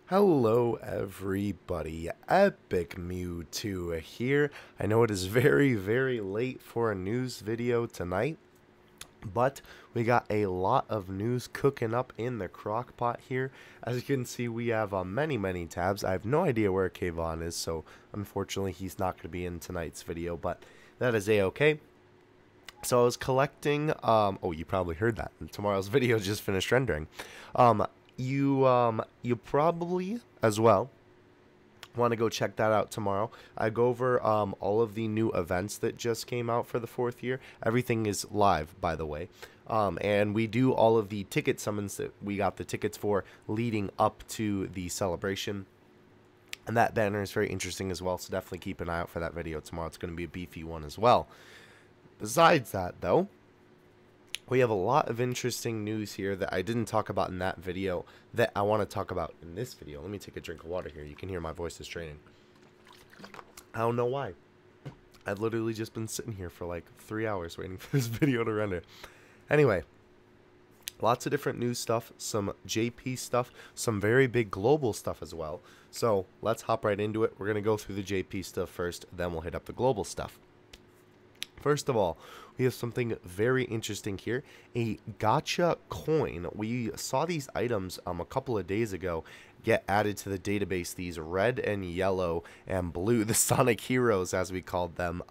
Hello everybody, Epic Mewtwo here. I know it is very late for a news video tonight, but we got a lot of news cooking up in the crock pot here. As you can see, we have many tabs. I have no idea where Kayvon is, so unfortunately he's not going to be in tonight's video, but that is a-okay. So I was collecting, oh, you probably heard that. Tomorrow's video just finished rendering. You probably as well want to go check that out tomorrow. I go over all of the new events that just came out for the 4th year. Everything is live, by the way. And we do all of the ticket summons that we got the tickets for leading up to the celebration. And that banner is very interesting as well, so definitely keep an eye out for that video tomorrow. It's going to be a beefy one as well. Besides that, though, we have a lot of interesting news here that I didn't talk about in that video that I want to talk about in this video. Let me take a drink of water here. You can hear my voice is straining. I don't know why. I've literally just been sitting here for like 3 hours waiting for this video to render. Anyway, lots of different news stuff, some JP stuff, some very big global stuff as well. So let's hop right into it. We're going to go through the JP stuff first, then we'll hit up the global stuff. First of all, we have something very interesting here, a Gacha Coin. We saw these items a couple of days ago get added to the database, these red and yellow and blue, the Sonic Heroes as we called them,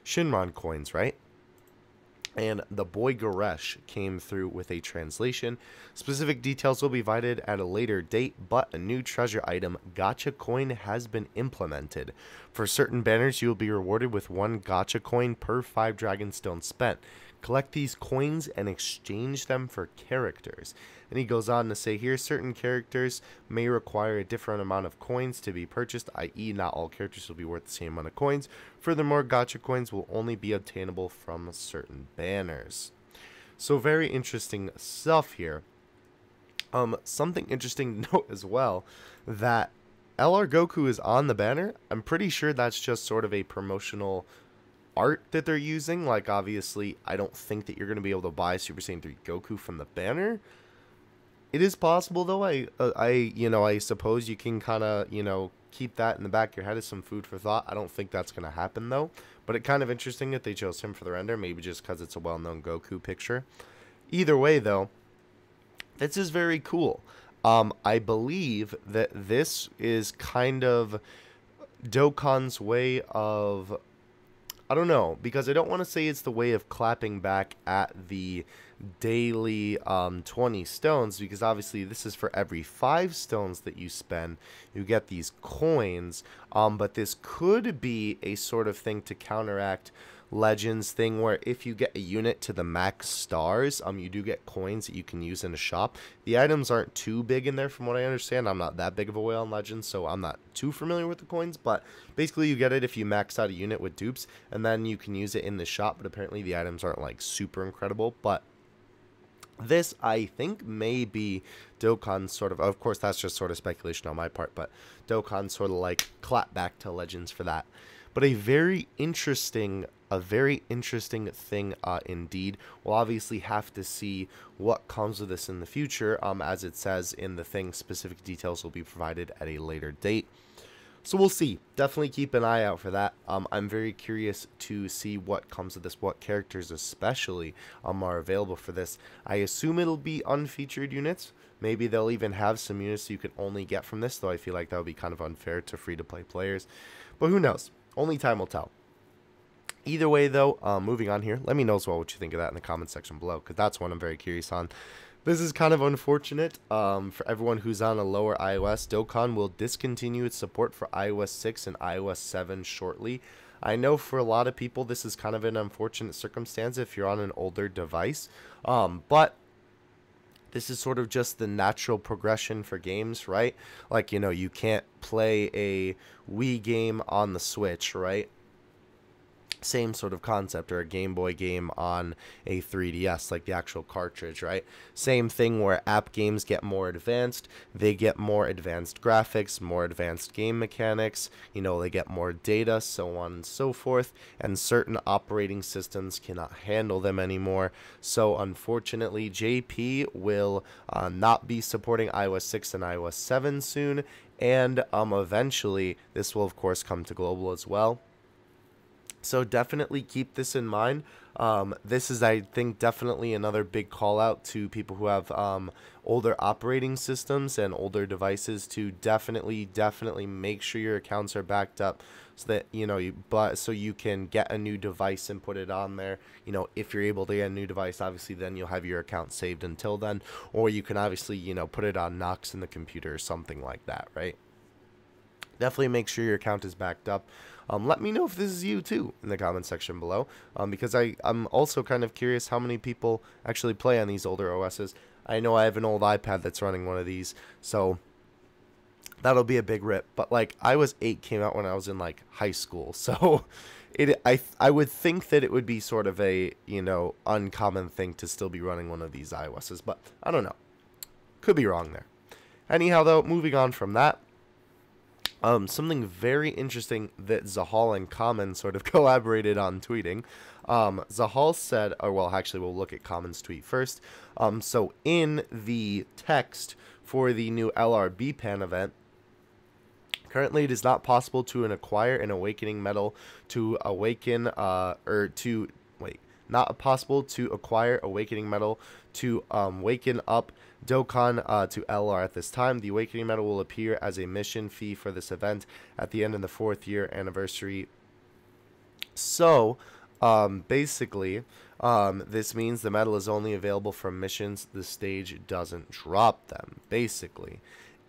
Shinron coins, right? And the boy Goresh came through with a translation. Specific details will be provided at a later date, but a new treasure item, Gacha Coin, has been implemented. For certain banners, you will be rewarded with 1 Gacha Coin per 5 Dragonstone spent. Collect these coins and exchange them for characters. And he goes on to say here, certain characters may require a different amount of coins to be purchased, i.e. not all characters will be worth the same amount of coins. Furthermore, Gacha Coins will only be obtainable from certain banners. So very interesting stuff here. Something interesting to note as well, that LR Goku is on the banner. I'm pretty sure that's just sort of a promotional art that they're using. Like, obviously, I don't think that you're going to be able to buy Super Saiyan 3 Goku from the banner. It is possible, though. I suppose you can kind of, keep that in the back of your head as some food for thought. I don't think that's going to happen, though. But it's kind of interesting that they chose him for the render, maybe just because it's a well-known Goku picture. Either way, though, this is very cool. I believe that this is kind of Dokkan's way of, I don't know, because I don't want to say it's the way of clapping back at the daily 20 stones, because obviously this is for every 5 stones that you spend, you get these coins, but this could be a sort of thing to counteract Legends thing where if you get a unit to the max stars, you do get coins that you can use in a shop. The items aren't too big in there from what I understand. I'm not that big of a whale in Legends, so I'm not too familiar with the coins, but basically you get it if you max out a unit with dupes, and then you can use it in the shop, but apparently the items aren't like super incredible. But this, I think, may be Dokkan's sort of course, that's just sort of speculation on my part, but Dokkan sort of like clap back to Legends for that. But a very interesting thing indeed. We'll obviously have to see what comes with this in the future. As it says in the thing, specific details will be provided at a later date. So we'll see. Definitely keep an eye out for that. I'm very curious to see what comes of this, what characters especially are available for this. I assume it'll be unfeatured units. Maybe they'll even have some units you can only get from this, though I feel like that would be kind of unfair to free-to-play players. But who knows? Only time will tell. Either way, though, moving on here, let me know as well what you think of that in the comment section below, because that's one I'm very curious on. This is kind of unfortunate for everyone who's on a lower iOS. Dokkan will discontinue its support for iOS 6 and iOS 7 shortly. I know for a lot of people this is kind of an unfortunate circumstance if you're on an older device, but this is sort of just the natural progression for games, right? Like, you can't play a Wii game on the Switch, right? Same sort of concept, or a Game Boy game on a 3DS, like the actual cartridge, right? Same thing where app games get more advanced. They get more advanced graphics, more advanced game mechanics, you know, they get more data, so on and so forth, and certain operating systems cannot handle them anymore. So unfortunately, JP will not be supporting iOS 6 and iOS 7 soon, and eventually this will of course come to global as well. So definitely keep this in mind. This is, I think, definitely another big call out to people who have older operating systems and older devices to definitely make sure your accounts are backed up, so that so you can get a new device and put it on there. You know, if you're able to get a new device, obviously then you'll have your account saved until then, or you can obviously put it on Knox in the computer or something like that, right? Definitely make sure your account is backed up. Let me know if this is you too in the comment section below, because I'm also kind of curious how many people actually play on these older OSs. I know I have an old iPad that's running one of these, so that'll be a big rip. But like, iOS 8 came out when I was in like high school, so I would think that it would be sort of a uncommon thing to still be running one of these iOSs, but I don't know. Could be wrong there. Anyhow, though, moving on from that. Something very interesting that Zahal and Common sort of collaborated on tweeting. Zahal said, or well, actually, we'll look at Common's tweet first. So in the text for the new LRB Pan event, currently it is not possible to acquire an awakening medal to awaken, not possible to acquire awakening medal to waken up Dokkan to LR at this time. The awakening medal will appear as a mission fee for this event at the end of the 4th year anniversary. So basically this means the medal is only available from missions. The stage doesn't drop them, basically.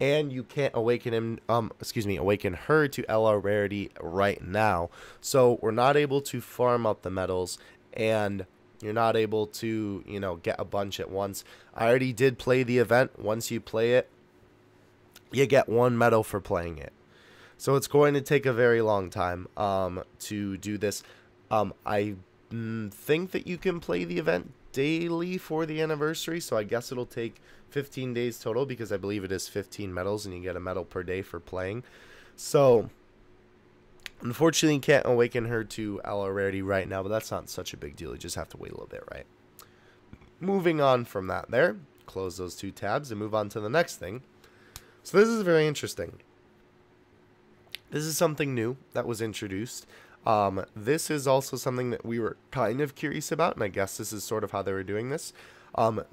And you can't awaken awaken her to LR rarity right now. So we're not able to farm up the medals, and you're not able to, get a bunch at once. I already did play the event. Once you play it, you get 1 medal for playing it. So it's going to take a very long time to do this. I think that you can play the event daily for the anniversary, so I guess it'll take 15 days total, because I believe it is 15 medals and you get a medal per day for playing. So unfortunately, you can't awaken her to LR rarity right now, but that's not such a big deal. You just have to wait a little bit, right? Moving on from that there, close those 2 tabs and move on to the next thing. So this is very interesting. This is something new that was introduced. This is also something that we were kind of curious about, and I guess this is sort of how they were doing this.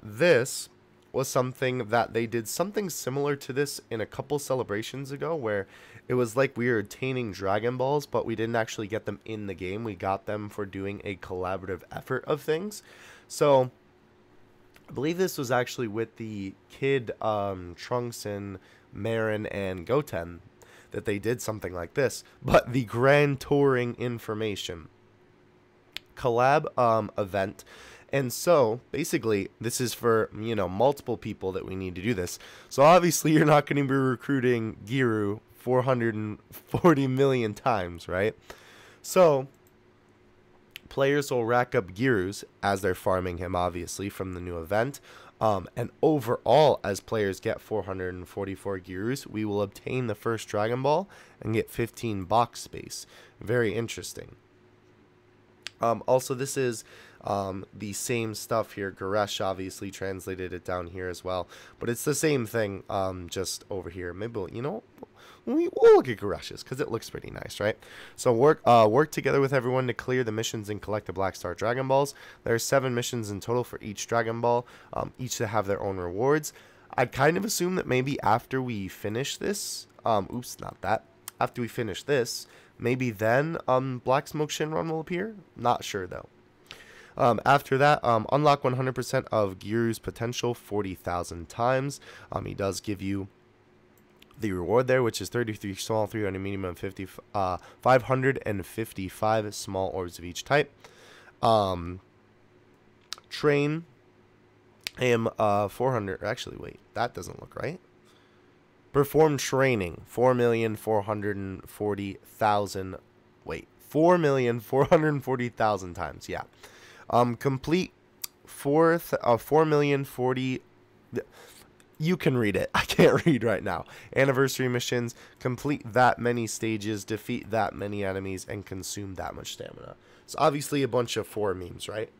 This was something that they did something similar to this in a couple celebrations ago, where it was like we were obtaining Dragon Balls, but we didn't actually get them in the game. We got them for doing a collaborative effort of things. So I believe this was actually with the Kid, Trunks, and Marin, and Goten that they did something like this. But the Grand Touring Information collab event. And so basically this is for multiple people that we need to do this. So obviously you're not going to be recruiting Giru 440 million times, right? So players will rack up Girus as they're farming him, obviously, from the new event. And overall, as players get 444 Girus, we will obtain the first Dragon Ball and get 15 box space. Very interesting. Also, this is the same stuff here. Goresh obviously translated it down here as well, but it's the same thing, just over here. Maybe we'll look at Goresh's because it looks pretty nice, right? So work together with everyone to clear the missions and collect the Black Star Dragon Balls. There are 7 missions in total for each Dragon Ball, each to have their own rewards. I kind of assume that maybe after we finish this, after we finish this, maybe then Black Smoke Shinron will appear. Not sure though. After that, unlock 100% of Giru's potential 40,000 times. He does give you the reward there, which is 33 small, 300 medium, and 555 small orbs of each type. Train him 400. Actually, wait, that doesn't look right. Perform training 4,440,000. Wait, 4,440,000 times. Yeah. Complete 4,040,000. You can read it. I can't read right now. Anniversary missions. Complete that many stages. Defeat that many enemies. And consume that much stamina. So obviously a bunch of 4 memes, right?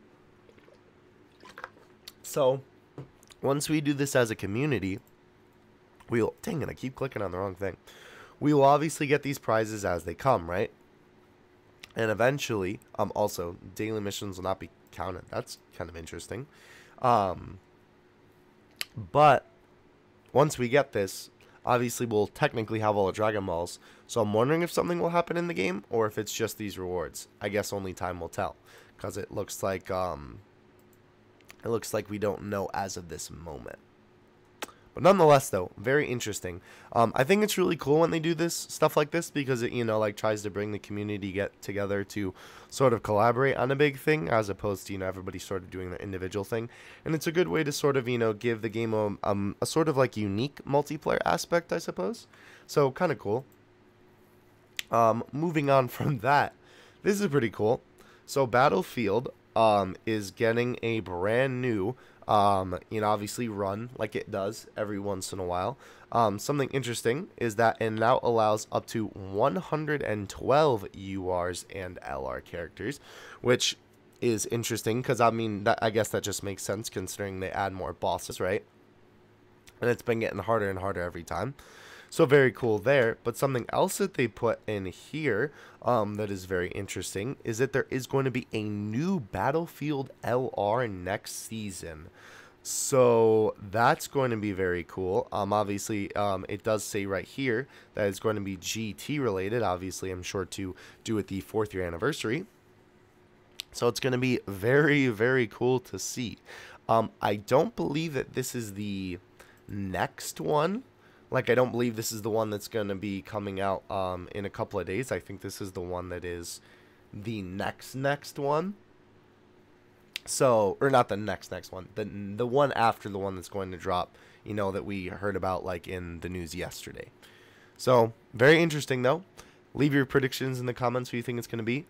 So once we do this as a community, we'll... Dang it, I keep clicking on the wrong thing. We will obviously get these prizes as they come, right? And eventually, also, daily missions will not be counted. That's kind of interesting. But once we get this, obviously we'll technically have all the Dragon Balls. So I'm wondering if something will happen in the game or if it's just these rewards. I guess only time will tell, because it looks like we don't know as of this moment. But nonetheless, though, very interesting. I think it's really cool when they do this stuff like this, because it, you know, like tries to bring the community get together to sort of collaborate on a big thing, as opposed to, you know, everybody sort of doing their individual thing. And it's a good way to sort of, you know, give the game a sort of like unique multiplayer aspect, I suppose. So kind of cool. Moving on from that, this is pretty cool. So Battlefield is getting a brand new you know, obviously run like it does every once in a while. Something interesting is that it now allows up to 112 URs and LR characters, which is interesting because, I mean, I guess that just makes sense considering they add more bosses, right? And it's been getting harder and harder every time. So very cool there. But something else that they put in here that is very interesting is that there is going to be a new Battlefield LR next season. So that's going to be very cool. Obviously, it does say right here that it's going to be GT related. Obviously, I'm sure to do with the 4th year anniversary. So it's going to be very, very cool to see. I don't believe that this is the next one. Like, I don't believe this is the one that's going to be coming out in a couple of days. I think this is the one that is the next one. So, or not the next one. The one after the one that's going to drop, you know, that we heard about, like, in the news yesterday. So, very interesting, though. Leave your predictions in the comments who you think it's going to be.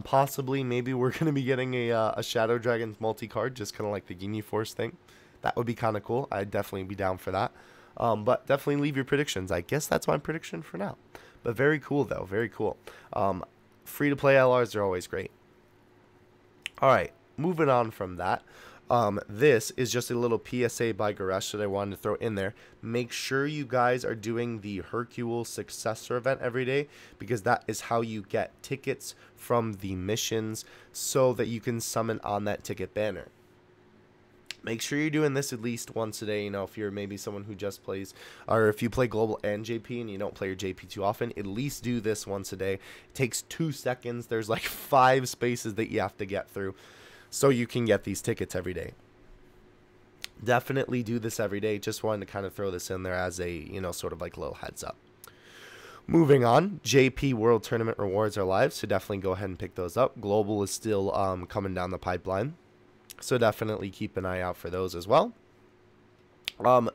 Possibly, maybe we're going to be getting a Shadow Dragons multi-card, just kind of like the Ginyu Force thing. That would be kind of cool. I'd definitely be down for that. But definitely leave your predictions. I guess that's my prediction for now. But very cool, though. Very cool. Free-to-play LRs are always great. All right. Moving on from that. This is just a little PSA by Goresh that I wanted to throw in there. Make sure you guys are doing the Hercule Successor event every day, because that is how you get tickets from the missions so that you can summon on that ticket banner. Make sure you're doing this at least once a day. You know, if you're maybe someone who just plays, or if you play Global and JP and you don't play your JP too often, at least do this once a day. It takes 2 seconds. There's like 5 spaces that you have to get through so you can get these tickets every day. Definitely do this every day. Just wanted to kind of throw this in there as a, you know, sort of like little heads up. Moving on, JP World Tournament rewards are live, so definitely go ahead and pick those up. Global is still coming down the pipeline. So definitely keep an eye out for those as well.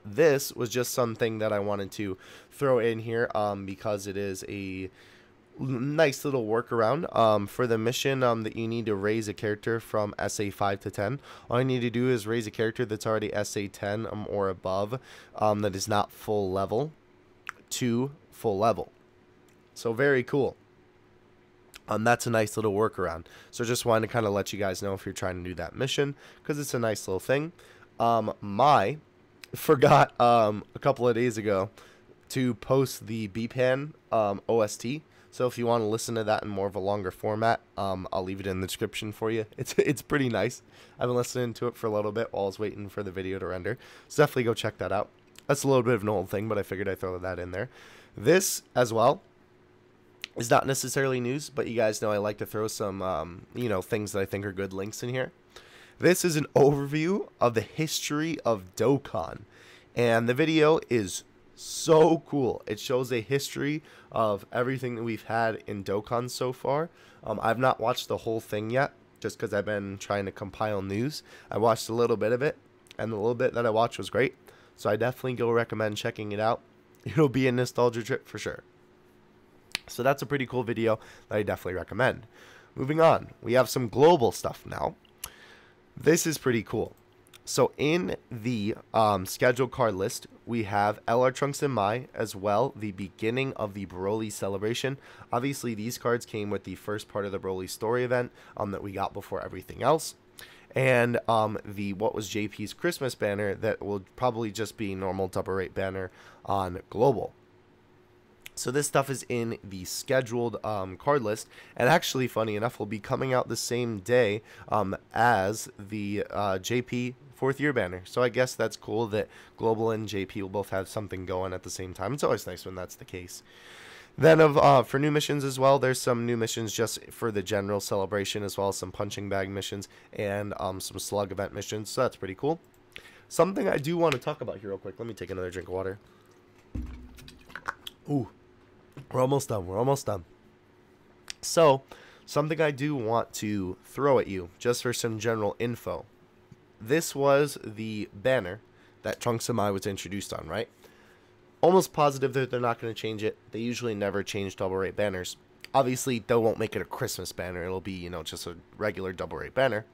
This was just something that I wanted to throw in here because it is a nice little workaround for the mission that you need to raise a character from SA 5 to 10. All you need to do is raise a character that's already SA 10 or above that is not full level to full level. So very cool. That's a nice little workaround. So just wanted to kind of let you guys know if you're trying to do that mission, because it's a nice little thing. MAI forgot a couple of days ago to post the BPAN OST. So if you want to listen to that in more of a longer format, I'll leave it in the description for you. It's pretty nice. I've been listening to it for a little bit while I was waiting for the video to render. So definitely go check that out. That's a little bit of an old thing, but I figured I'd throw that in there. This as well is not necessarily news, but you guys know I like to throw some, you know, things that I think are good links in here. This is an overview of the history of Dokkan, and the video is so cool. It shows a history of everything that we've had in Dokkan so far. I've not watched the whole thing yet, just because I've been trying to compile news. I watched a little bit of it, and the little bit that I watched was great, so I definitely go recommend checking it out. It'll be a nostalgia trip for sure. So that's a pretty cool video that I definitely recommend. Moving on, we have some global stuff now. This is pretty cool. So in the scheduled card list, we have LR Trunks and MAI, as well the beginning of the BROLY celebration. Obviously, these cards came with the first part of the BROLY story event that we got before everything else. And the what was JP's Christmas banner that will probably just be normal double rate banner on global. So this stuff is in the scheduled card list, and actually, funny enough, will be coming out the same day as the JP 4th year banner. So I guess that's cool that Global and JP will both have something going at the same time. It's always nice when that's the case. Then for new missions as well, there's some new missions just for the general celebration, as well as some punching bag missions and some slug event missions. So that's pretty cool. Something I do want to talk about here real quick. Let me take another drink of water. Ooh. We're almost done. We're almost done. So, something I do want to throw at you, just for some general info. This was the banner that Trunks and MAI was introduced on, right? Almost positive that they're not going to change it. They usually never change double rate banners. Obviously, they won't make it a Christmas banner. It'll be, you know, just a regular double rate banner.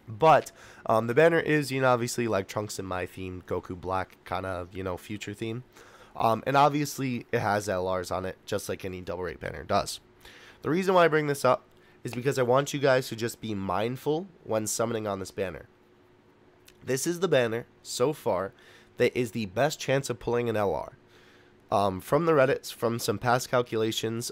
But the banner is, you know, obviously like Trunks and MAI theme, Goku Black kind of, you know, future theme. And obviously, it has LRs on it, just like any double rate banner does. The reason why I bring this up is because I want you guys to just be mindful when summoning on this banner. This is the banner, so far, that is the best chance of pulling an LR. From the Reddits, from some past calculations,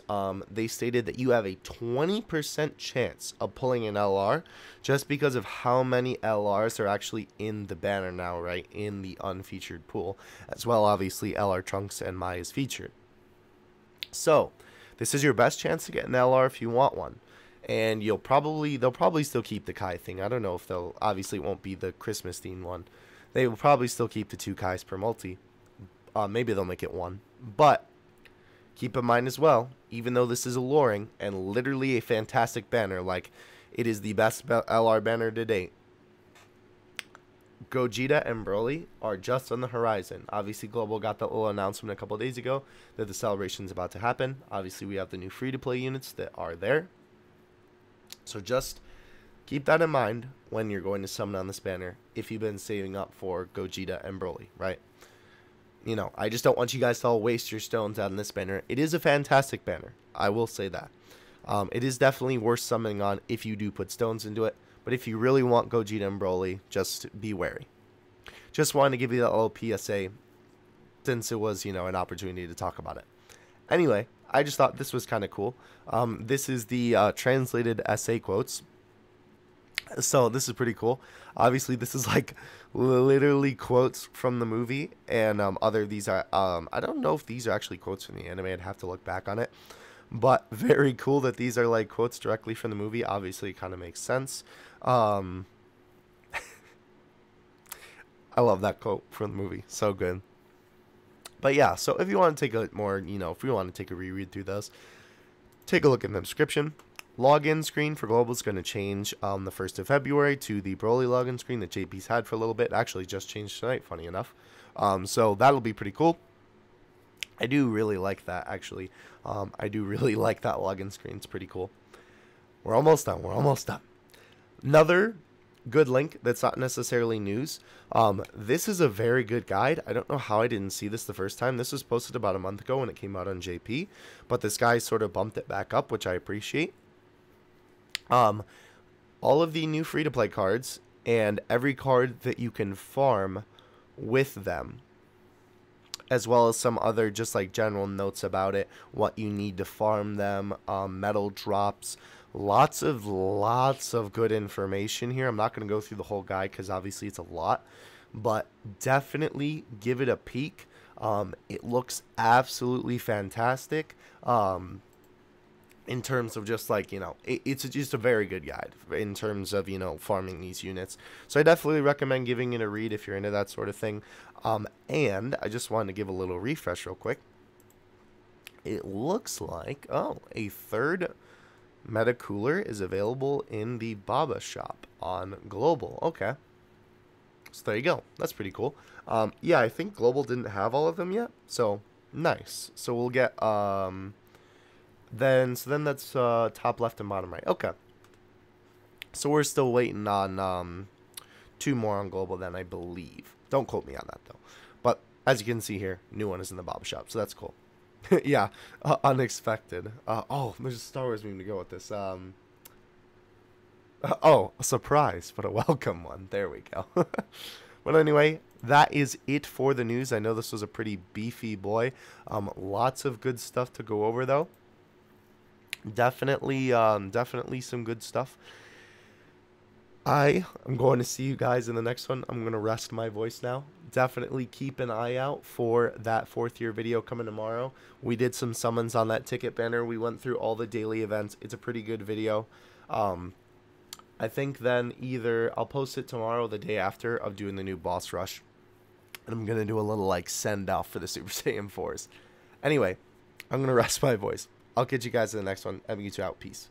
they stated that you have a 20% chance of pulling an LR just because of how many LRs are actually in the banner now, right, in the unfeatured pool. As well, obviously, LR Trunks and MAI is featured. So, this is your best chance to get an LR if you want one. And they'll probably still keep the Kai thing. I don't know if they'll, obviously it won't be the Christmas themed one. They will probably still keep the 2 Kais per multi. Maybe they'll make it 1. But keep in mind as well, even though this is alluring and literally a fantastic banner, like it is the best LR banner to date, Gogeta and Broly are just on the horizon. Obviously, Global got that little announcement a couple days ago that the celebration is about to happen. Obviously, we have the new free-to-play units that are there. So just keep that in mind when you're going to summon on this banner if you've been saving up for Gogeta and Broly, right? You know, I just don't want you guys to all waste your stones out in this banner. It is a fantastic banner. I will say that. It is definitely worth summoning on if you do put stones into it. But if you really want Gogeta and Broly, just be wary. Just wanted to give you that little PSA since it was, you know, an opportunity to talk about it. Anyway, I just thought this was kind of cool. This is the translated essay quotes. So this is pretty cool. Obviously, this is like literally quotes from the movie, and these are I don't know if these are actually quotes from the anime. I'd have to look back on it, but very cool that these are like quotes directly from the movie. Obviously, it kind of makes sense. I love that quote from the movie. So good. But yeah, so if you want to take a more, you know, if you want to take a reread through those, take a look in the description. Login screen for Global is going to change on the 1st of February to the Broly login screen that JP's had for a little bit. Actually, just changed tonight, funny enough. So that'll be pretty cool. I do really like that, actually. I do really like that login screen. It's pretty cool. We're almost done. We're almost done. Another good link that's not necessarily news. This is a very good guide. I don't know how I didn't see this the first time. This was posted about a month ago when it came out on JP, but this guy sort of bumped it back up, which I appreciate. All of the new free-to-play cards and every card that you can farm with them, as well as some other just like general notes about it, what you need to farm them, metal drops, lots of good information here. I'm not going to go through the whole guide because obviously it's a lot, but definitely give it a peek. It looks absolutely fantastic. In terms of just like, you know, it's just a very good guide in terms of, you know, farming these units. So I definitely recommend giving it a read if you're into that sort of thing. And I just wanted to give a little refresh real quick. It looks like, oh, a third meta cooler is available in the Baba shop on Global. Okay. So there you go. That's pretty cool. Yeah, I think Global didn't have all of them yet. So nice. So we'll get, then that's top left and bottom right. Okay. So we're still waiting on 2 more on global then, I believe. Don't quote me on that though. But as you can see here, new one is in the Bob shop, so that's cool. Yeah, unexpected. Oh, there's a Star Wars meme to go with this. Oh, a surprise, but a welcome one. There we go. But anyway, that is it for the news. I know this was a pretty beefy boy. Lots of good stuff to go over though. Definitely some good stuff. I am going to see you guys in the next one. I'm going to rest my voice now. Definitely keep an eye out for that 4th year video coming tomorrow. We did some summons on that ticket banner. We went through all the daily events. It's a pretty good video. I think then either I'll post it tomorrow or the day after of doing the new boss rush. And I'm going to do a little like send off for the Super Saiyan 4s. Anyway, I'm going to rest my voice. I'll catch you guys in the next one. You two out. Peace.